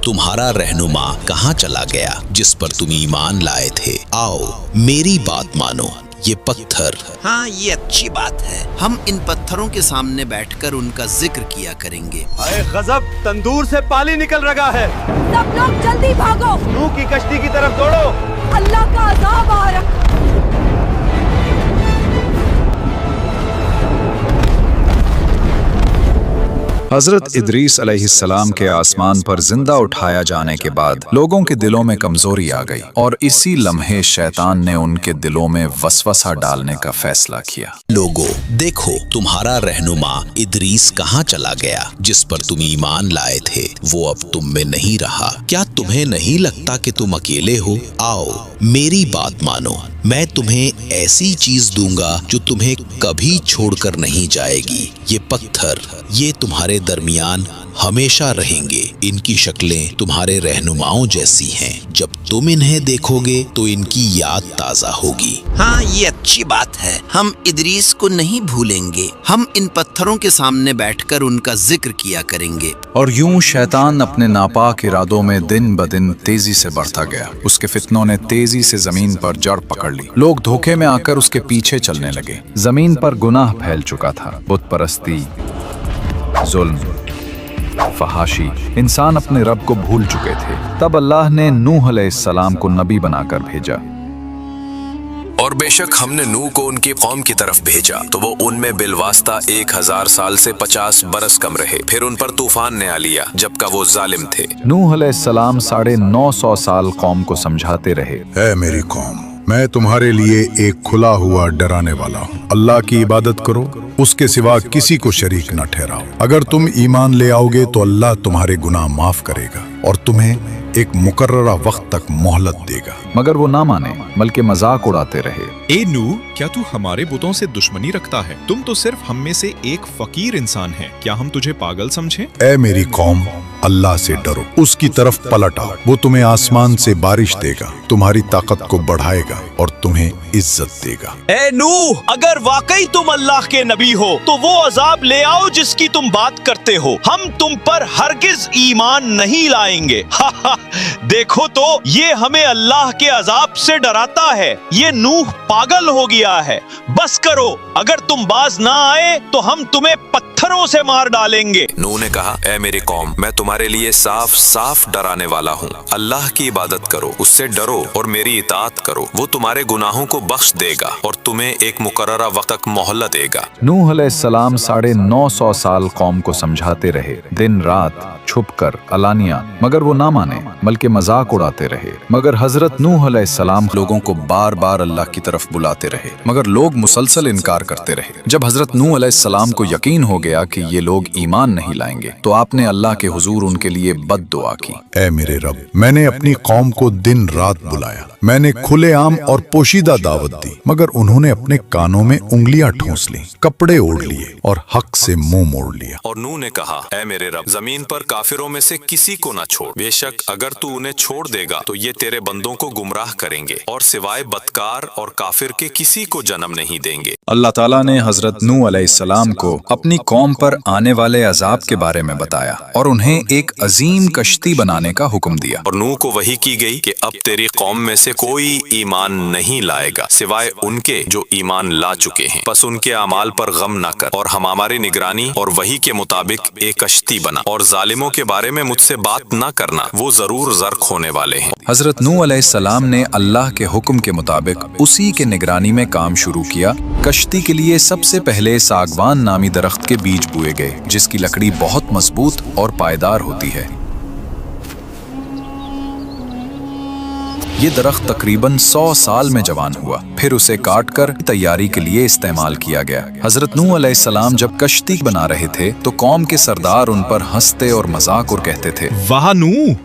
तुम्हारा रहनुमा कहाँ चला गया जिस पर तुम ईमान लाए थे। आओ मेरी बात मानो, ये पत्थर। हाँ, ये अच्छी बात है। हम इन पत्थरों के सामने बैठकर उनका जिक्र किया करेंगे। अरे गजब, तंदूर से पानी निकल रहा है। सब लोग जल्दी भागो, नूह की कश्ती की तरफ दौड़ो। अल्लाह का अज़ाब आ रहा। हजरत इदरीस अलैहिस्सलाम के आसमान पर जिंदा उठाया जाने के बाद लोगों के दिलों में कमजोरी आ गई और इसी लम्हे शैतान ने उनके दिलों में वसवसा डालने का फैसला किया। लोगों देखो, तुम्हारा रहनुमा इदरीस कहाँ चला गया जिस पर तुम ईमान लाए थे, वो अब तुम में नहीं रहा। क्या तुम्हें नहीं लगता कि तुम अकेले हो? आओ मेरी बात मानो, मैं तुम्हें ऐसी चीज दूंगा जो तुम्हें कभी छोड़कर नहीं जाएगी। ये पत्थर, ये तुम्हारे दरमियान हमेशा रहेंगे। इनकी शक्लें तुम्हारे रहनुमाओं जैसी हैं। जब तुम इन्हें देखोगे तो इनकी याद ताजा होगी। हाँ, ये अच्छी बात है। हम इदरीस को नहीं भूलेंगे। हम इन पत्थरों के सामने बैठकर उनका जिक्र किया करेंगे। और यूं शैतान अपने नापाक इरादों में दिन ब दिन तेजी से बढ़ता गया। उसके फितनों ने तेजी से जमीन पर जड़ पकड़ ली। लोग धोखे में आकर उसके पीछे चलने लगे। जमीन पर गुनाह फैल चुका था। बुत परस्ती, जुल्म, फहाशी, इंसान अपने रब को भूल चुके थे। तब अल्लाह ने नूह अलैहिस्सलाम को नबी बनाकर भेजा। और बेशक हमने नूह को उनकी कौम की तरफ भेजा तो वो उनमें बिलवास्ता 1000 साल से 50 बरस कम रहे। फिर उन पर तूफान ने आ लिया जबकि वो जालिम थे। नूह अलैहिस्सलाम 950 साल कौम को समझाते रहे, ऐ मेरी कौम, मैं तुम्हारे लिए एक खुला हुआ डराने वाला हूँ। अल्लाह की इबादत करो, उसके सिवा किसी को शरीक न ठहराओ। अगर तुम ईमान ले आओगे तो अल्लाह तुम्हारे गुनाह माफ करेगा और तुम्हें एक मुकर्ररा वक्त तक मोहलत देगा। मगर वो ना माने, बल्कि मजाक उड़ाते रहे। ए नूह, क्या तू हमारे बुतों से दुश्मनी रखता है? तुम तो सिर्फ हम में से एक फकीर इंसान है। क्या हम तुझे पागल समझें? ऐ मेरी कौम, अल्लाह से डरो, उसकी तरफ पलट आओ। वो तुम्हें आसमान से बारिश देगा, तुम्हारी ताकत को बढ़ाएगा और तुम्हें इज्जत देगा। ए नूह, अगर वाकई तुम अल्लाह के नबी हो तो वो अजाब ले आओ जिसकी तुम बात करते हो। हम तुम पर हरगिज ईमान नहीं लाएंगे। देखो तो ये हमें अल्लाह के अजाब से डराता है। ये नूह पागल हो गया है। बस करो, अगर तुम बाज ना आए तो हम तुम्हें पत्थरों से मार डालेंगे। नूह ने कहा, ऐ मेरी कौम, मैं तुम्हारे लिए साफ साफ डराने वाला हूँ। अल्लाह की इबादत करो, उससे डरो और मेरी इताअत करो। वो तुम्हारे गुनाहों को बख्श देगा और तुम्हें एक मुकर्ररा वक्त तक मोहलत देगा। नूह अलैहिस्सलाम 950 साल कौम को समझाते रहे, दिन रात, छुपकर, अलानिया, मगर वो ना माने, बल्कि मजाक उड़ाते रहे। मगर हजरत नूह अलैहिस्सलाम लोगों को बार बार अल्लाह की तरफ बुलाते रहे, मगर लोग मुसलसल इनकार करते रहे। जब हजरत नूह अलैहिस्सलाम को यकीन हो गया कि ये लोग ईमान नहीं लाएंगे तो आपने अल्लाह के हुजूर उनके लिए बद दुआ की। ऐ मेरे रब, मैंने अपनी कौम को दिन रात बुलाया, मैंने खुलेआम और पोशीदा दावत दी, मगर उन्होंने अपने कानों में उंगलियां ठूंस ली, कपड़े ओढ़ लिए और हक से मुंह मोड़ लिया। और नूह ने कहा, ऐ मेरे रब, जमीन पर काफिरों में से किसी को न छोड़। बेशक अगर तू उन्हें छोड़ देगा तो ये तेरे बंदों को गुमराह करेंगे और सिवाय बदकार और काफिर के किसी को जन्म नहीं देंगे। अल्लाह ताला ने हजरत नूह अलैहिस्सलाम को अपनी कौम पर आने वाले अजाब के बारे में बताया और उन्हें एक अजीम कश्ती बनाने का हुक्म दिया। और नूह को वही की गई कि अब तेरी कौम में से कोई ईमान नहीं लाएगा सिवाय उनके जो ईमान ला चुके हैं। बस उनके अमाल पर गम न कर और हम हमारी निगरानी और वही के मुताबिक एक कश्ती बना। और जालिमों के बारे में मुझसे बात न करना, वो जरूर ज़र्क होने वाले हैं। हजरत नूह अलैहिस्सलाम ने अल्लाह के हुक्म के मुताबिक उसी के निगरानी में काम शुरू किया। कश्ती के लिए सबसे पहले सागवान नामी दरख्त के बीज बोए गए, जिसकी लकड़ी बहुत मजबूत और पायदार होती है। ये दरख्त तकरीबन 100 साल में जवान हुआ, फिर उसे काटकर तैयारी के लिए इस्तेमाल किया गया। हजरत नूह अलैहिस्सलाम जब कश्ती बना रहे थे तो कौम के सरदार उन पर हंसते और मजाक और कहते थे, वाह नूह,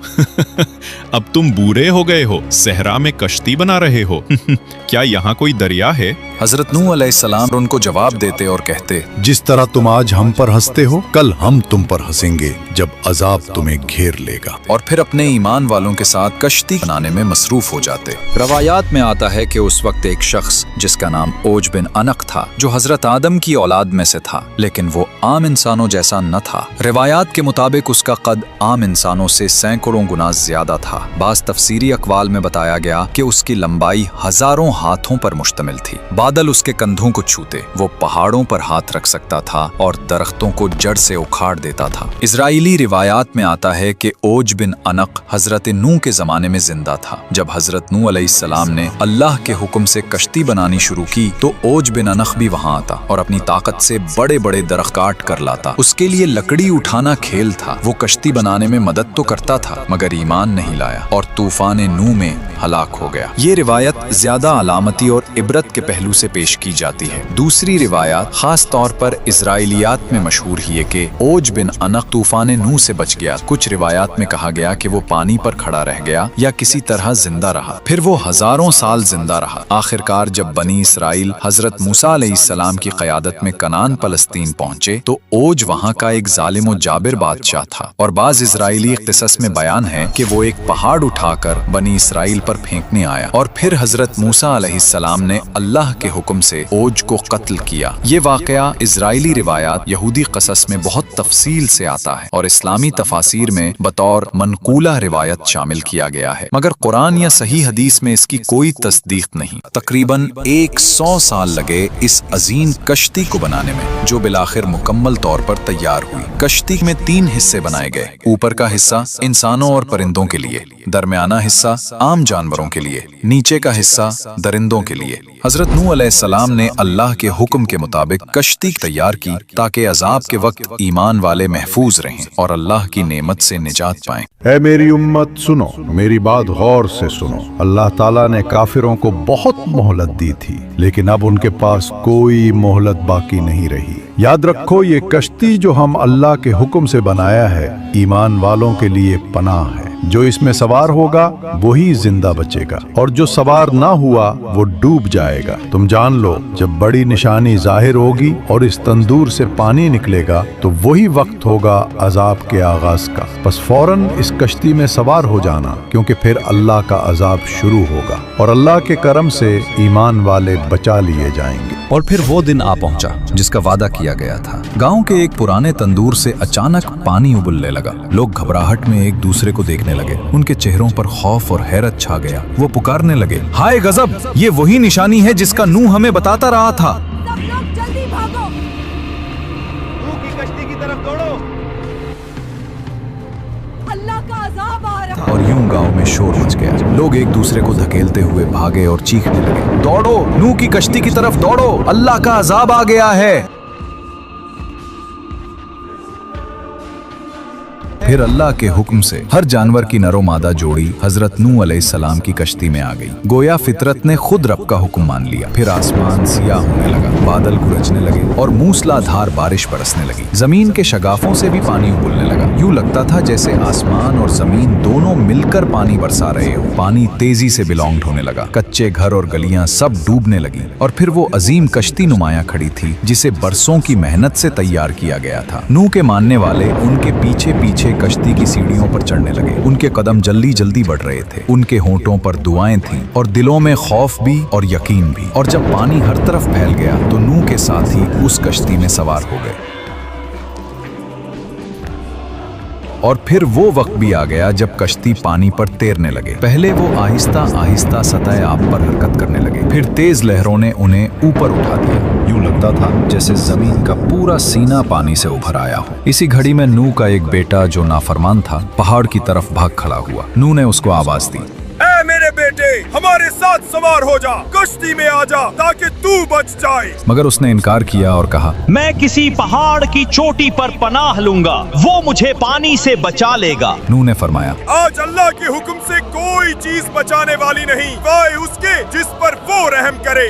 अब तुम बूढ़े हो गए हो, सहरा में कश्ती बना रहे हो। क्या यहाँ कोई दरिया है? हजरत नूह अलैहिस्सलाम उनको जवाब देते और कहते, जिस तरह तुम आज हम पर हंसते हो, कल हम तुम पर हंसेंगे जब अजाब तुम्हें घेर लेगा। और फिर अपने ईमान वालों के साथ कश्ती बनाने में मसरूफ हो जाते। रवायात में आता है कि उस वक्त एक शख्स जिसका नाम ओज बिन अनक था, जो हजरत आदम की औलाद में से था, लेकिन वो आम इंसानों जैसा न था। रिवायात के मुताबिक उसका कद आम इंसानों से सैकड़ों गुना ज्यादा था। बाज़ तफसीरी अक़वाल में बताया गया कि उसकी लंबाई हजारों हाथों पर मुश्तमिल थी। बादल उसके कंधों को छूते, वो पहाड़ों पर हाथ रख सकता था और दरख्तों को जड़ से उखाड़ देता था। इजराइली रिवायात में आता है कि ओज बिन अनक हजरत नूह के जमाने में जिंदा था। जब हजरत नूह अलैहिस्सलाम ने अल्लाह के हुक्म से कश्ती बनानी शुरू की तो ओज बिन अनक भी वहां आता और अपनी ताकत से बड़े बड़े दरख्त काट कर लाता। उसके लिए लकड़ी उठाना खेल था। वो कश्ती बनाने में मदद तो करता था मगर ईमान नहीं लाया और तूफान नूह में हलाक हो गया। ये रिवायत ज्यादा अलामती और इबरत के पहलू से पेश की जाती है। दूसरी रिवायत खास तौर पर इजराइलियात में मशहूर है कि ओज बिन अनक तूफान नूह से बच गया। कुछ रिवायात में कहा गया कि वो पानी पर खड़ा रह गया या किसी तरह जिंदा रहा। फिर वो हजारों साल जिंदा रहा। आखिरकार जब बनी इसराइल हजरत मूसा अलैहिस्सलाम की क़यादत में कनान फलस्तीन पहुंचे तो ओज वहां का एक जालिम और जाबिर बादशाह था। और बाज़ इजराइली क़िसस में बयान है कि वो एक पहाड़ उठाकर बनी इसराइल पर फेंकने आया और फिर हजरत मूसा अलैहिस्सलाम ने अल्लाह के हुक्म से ओज को कत्ल किया। ये वाकया इजराइली रिवायात यहूदी क़सस में बहुत तफसील से आता है और इस्लामी तफासिर में बतौर मनकूला रिवायत शामिल किया गया है, मगर कुरान या सही हदीस में इसकी कोई तस्दीक नहीं। तकरीबन 100 साल लगे इस अजीम कश्ती को बनाने में, जो बिलाखिर मुकम्मल तौर पर तैयार हुई। कश्ती में 3 हिस्से बनाए गए। ऊपर का हिस्सा इंसानों और परिंदों के लिए, दरमियाना हिस्सा आम जानवरों के लिए, नीचे का हिस्सा दरिंदों के लिए। हजरत नूह अलैहिस्सलाम ने अल्लाह के हुक्म के मुताबिक कश्ती तैयार की ताकि अजाब के वक्त ईमान वाले महफूज रहें और अल्लाह की नेमत से निजात पाएं। ऐ मेरी उम्मत सुनो, मेरी बात गौर से सुनो। अल्लाह ताला ने काफिरों को बहुत मोहलत दी थी, लेकिन अब उनके पास कोई मोहलत बाकी नहीं रही। याद रखो, ये कश्ती जो हम अल्लाह के हुक्म से बनाया है, ईमान वालों के लिए पनाह है। जो इसमें सवार होगा वही जिंदा बचेगा और जो सवार ना हुआ वो डूब जाएगा। तुम जान लो, जब बड़ी निशानी जाहिर होगी और इस तंदूर से पानी निकलेगा तो वही वक्त होगा अजाब के आगाज का। बस फौरन इस कश्ती में सवार हो जाना, क्योंकि फिर अल्लाह का अजाब शुरू होगा और अल्लाह के करम से ईमान वाले बचा लिए जाएंगे। और फिर वो दिन आ पहुंचा जिसका वादा किया गया था। गांव के एक पुराने तंदूर से अचानक पानी उबलने लगा। लोग घबराहट में एक दूसरे को देखने लगे। उनके चेहरों पर खौफ और हैरत छा गया। वो पुकारने लगे, हाय गजब, ये वही निशानी है जिसका नूह हमें बताता रहा था। सब लोग जल्दी भागो। नूह की कश्ती की तरफ दौड़ो। अल्लाह का अजाब आ रहा है। और यूं गांव में शोर मच गया। लोग एक दूसरे को धकेलते हुए भागे और चीखने लगे, दौड़ो, नूह की कश्ती की तरफ दौड़ो, अल्लाह का अजाब आ गया है। फिर अल्लाह के हुक्म से हर जानवर की नरो मादा जोड़ी हजरत नूह अलैहिस्सलाम की कश्ती में आ गई। गोया फितरत ने खुद रब का हुक्म मान लिया। फिर आसमान सियाह होने लगा, बादल गरजने लगे और मूसलाधार बारिश बरसने लगी। जमीन के शगाफों से भी पानी उबलने लगा। यूं लगता था जैसे आसमान और जमीन दोनों मिलकर पानी बरसा रहे हो। पानी तेजी से बिलोंग होने लगा। कच्चे घर और गलियां सब डूबने लगी। और फिर वो अजीम कश्ती नुमाया खड़ी थी जिसे बरसों की मेहनत से तैयार किया गया था। नूह के मानने वाले उनके पीछे पीछे कश्ती की सीढ़ियों पर चढ़ने लगे। उनके कदम जल्दी जल्दी बढ़ रहे थे। उनके होंठों पर दुआएं थीं और दिलों में खौफ भी और यकीन भी। और जब पानी हर तरफ फैल गया तो नूह के साथ ही उस कश्ती में सवार हो गए। और फिर वो वक्त भी आ गया जब कश्ती पानी पर तैरने लगे। पहले वो आहिस्ता आहिस्ता सतह आब पर हरकत करने लगे। फिर तेज लहरों ने उन्हें ऊपर उठा दिया। यूं लगता था जैसे जमीन का पूरा सीना पानी से उभर आया हो। इसी घड़ी में नूह का एक बेटा जो नाफरमान था पहाड़ की तरफ भाग खड़ा हुआ। नूह ने उसको आवाज दी, ऐ मेरे बेटे, हमारे साथ सवार हो जा, कश्ती में आ जा ताकि तू बच जाए। मगर उसने इनकार किया और कहा, मैं किसी पहाड़ की चोटी पर पनाह लूंगा, वो मुझे पानी से बचा लेगा। नूह ने फरमाया, आज अल्लाह के हुक्म से कोई चीज बचाने वाली नहीं, वाए उसके जिस पर वो रहम करे।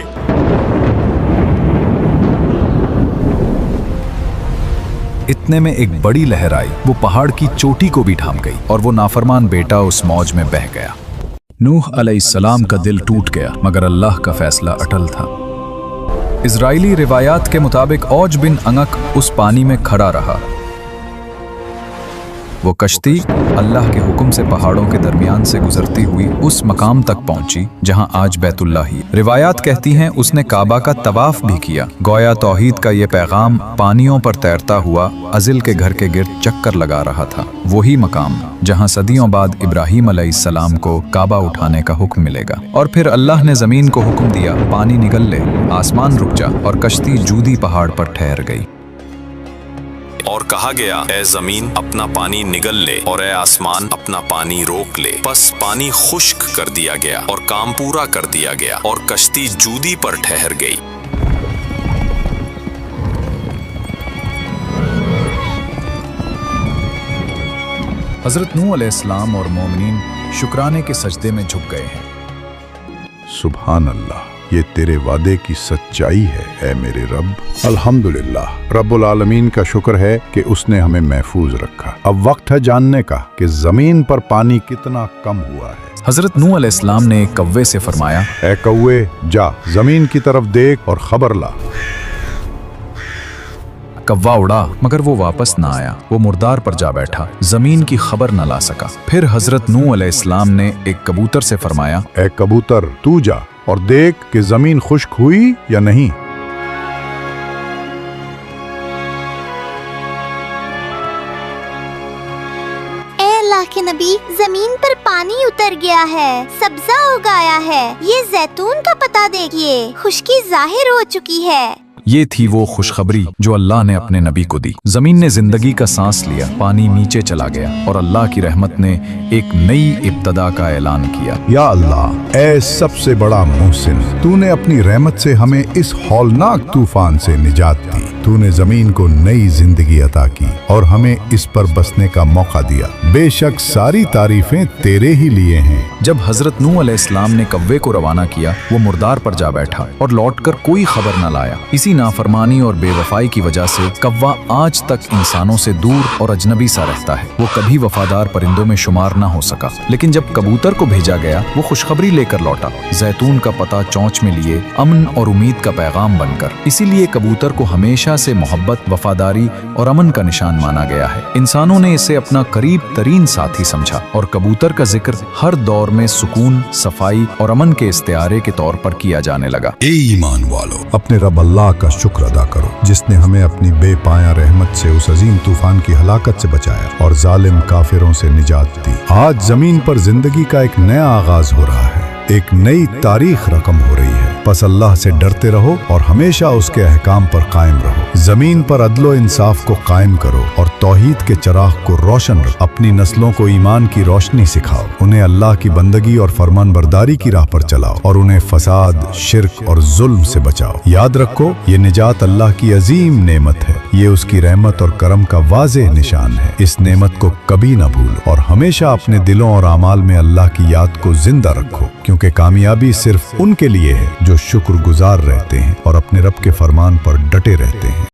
इतने में एक बड़ी लहर आई। वो पहाड़ की चोटी को भी ढांप गई और वो नाफरमान बेटा उस मौज में बह गया। नूह अलैहिस्सलाम का दिल टूट गया, मगर अल्लाह का फैसला अटल था। اسرائیلی روایات کے مطابق اوج بن انق اس پانی میں کھڑا رہا۔ وہ کشتی اللہ کے حکم سے پہاڑوں کے درمیان سے گزرتی ہوئی اس مقام تک پہنچی جہاں آج بیت اللہ ہی۔ روایات کہتی ہیں اس نے کعبہ کا طواف بھی کیا، گویا توحید کا یہ پیغام پانیوں پر تیرتا ہوا ازل کے گھر کے گرد چکر لگا رہا تھا، وہی مقام جہاں صدیوں بعد ابراہیم علیہ السلام کو کعبہ اٹھانے کا حکم ملے گا۔ اور پھر اللہ نے زمین کو حکم دیا، پانی نگل لے، آسمان رک جا، اور کشتی جودی پہاڑ پر ٹھہر گئی۔ اور کہا گیا اے زمین اپنا پانی نگل لے اور اے آسمان اپنا پانی روک لے، پس پانی خشک کر دیا گیا اور کام پورا کر دیا گیا اور کشتی جودی پر ٹھہر گئی۔ حضرت نوح علیہ السلام اور مومنین شکرانے کے سجدے میں جھک گئے ہیں۔ سبحان اللہ، یہ تیرے وعدے کی سچائی ہے اے میرے رب۔ الحمدللہ، رب العالمین کا شکر ہے کہ اس نے ہمیں محفوظ رکھا۔ اب وقت ہے جاننے کا کہ زمین پر پانی کتنا کم ہوا ہے۔ حضرت نوح علیہ السلام نے ایک کوے سے فرمایا، اے کوے جا زمین کی طرف دیکھ اور خبر لا۔ کوا اڑا مگر وہ واپس نہ آیا، وہ مردار پر جا بیٹھا، زمین کی خبر نہ لا سکا۔ پھر حضرت نوح علیہ السلام نے ایک کبوتر سے فرمایا، اے کبوتر تو جا اور دیکھ کہ زمین خشک ہوئی یا نہیں۔ اے اللہ کے نبی، زمین پر پانی اتر گیا ہے، سبزہ اگایا ہے، یہ زیتون کا پتا دیکھیے، خشکی ظاہر ہو چکی ہے۔ یہ تھی وہ خوشخبری جو اللہ نے اپنے نبی کو دی۔ زمین نے زندگی کا سانس لیا، پانی نیچے چلا گیا اور اللہ کی رحمت نے ایک نئی ابتدا کا اعلان کیا۔ یا اللہ، اے سب سے بڑا محسن، تو نے اپنی رحمت سے ہمیں اس ہولناک طوفان سے نجات دی۔ تو نے زمین کو نئی زندگی عطا کی اور ہمیں اس پر بسنے کا موقع دیا۔ بے شک ساری تعریفیں تیرے ہی لیے ہیں۔ جب حضرت نوح علیہ السلام نے کوے کو روانہ کیا، وہ مردار پر جا بیٹھا اور لوٹ کر کوئی خبر نہ لایا۔ اسی نافرمانی اور بے وفائی کی وجہ سے کوا آج تک انسانوں سے دور اور اجنبی سا رہتا ہے۔ وہ کبھی وفادار پرندوں میں شمار نہ ہو سکا، لیکن جب کبوتر کو بھیجا گیا وہ خوشخبری لے کر لوٹا، زیتون کا پتا چونچ میں لیے، امن اور امید کا پیغام بن کر۔ اسی لیے کبوتر کو ہمیشہ سے محبت، وفاداری اور امن کا نشان مانا گیا ہے۔ انسانوں نے اسے اپنا قریب ترین ساتھی سمجھا اور کبوتر کا ذکر ہر دور میں سکون، صفائی اور امن کے استعارے کے طور پر کیا جانے لگا۔ اے ایمان والو، اپنے رب اللہ کا شکر ادا کرو جس نے ہمیں اپنی بے پایہ رحمت سے اس عظیم طوفان کی ہلاکت سے بچایا اور ظالم کافروں سے نجات دی۔ آج زمین پر زندگی کا ایک نیا آغاز ہو رہا ہے، ایک نئی تاریخ رقم ہو رہی ہے۔ پس اللہ سے ڈرتے رہو اور ہمیشہ اس کے احکام پر قائم رہو۔ زمین پر عدل و انصاف کو قائم کرو اور توحید کے چراغ کو روشن رکھو۔ اپنی نسلوں کو ایمان کی روشنی سکھاؤ، انہیں اللہ کی بندگی اور فرمان برداری کی راہ پر چلاؤ اور انہیں فساد، شرک اور ظلم سے بچاؤ۔ یاد رکھو، یہ نجات اللہ کی عظیم نعمت ہے، یہ اس کی رحمت اور کرم کا واضح نشان ہے۔ اس نعمت کو کبھی نہ بھولو اور ہمیشہ اپنے دلوں اور اعمال میں اللہ کی یاد کو زندہ رکھو، کیونکہ کامیابی صرف ان کے لیے ہے جو شکر گزار رہتے ہیں اور اپنے رب کے فرمان پر ڈٹے رہتے ہیں۔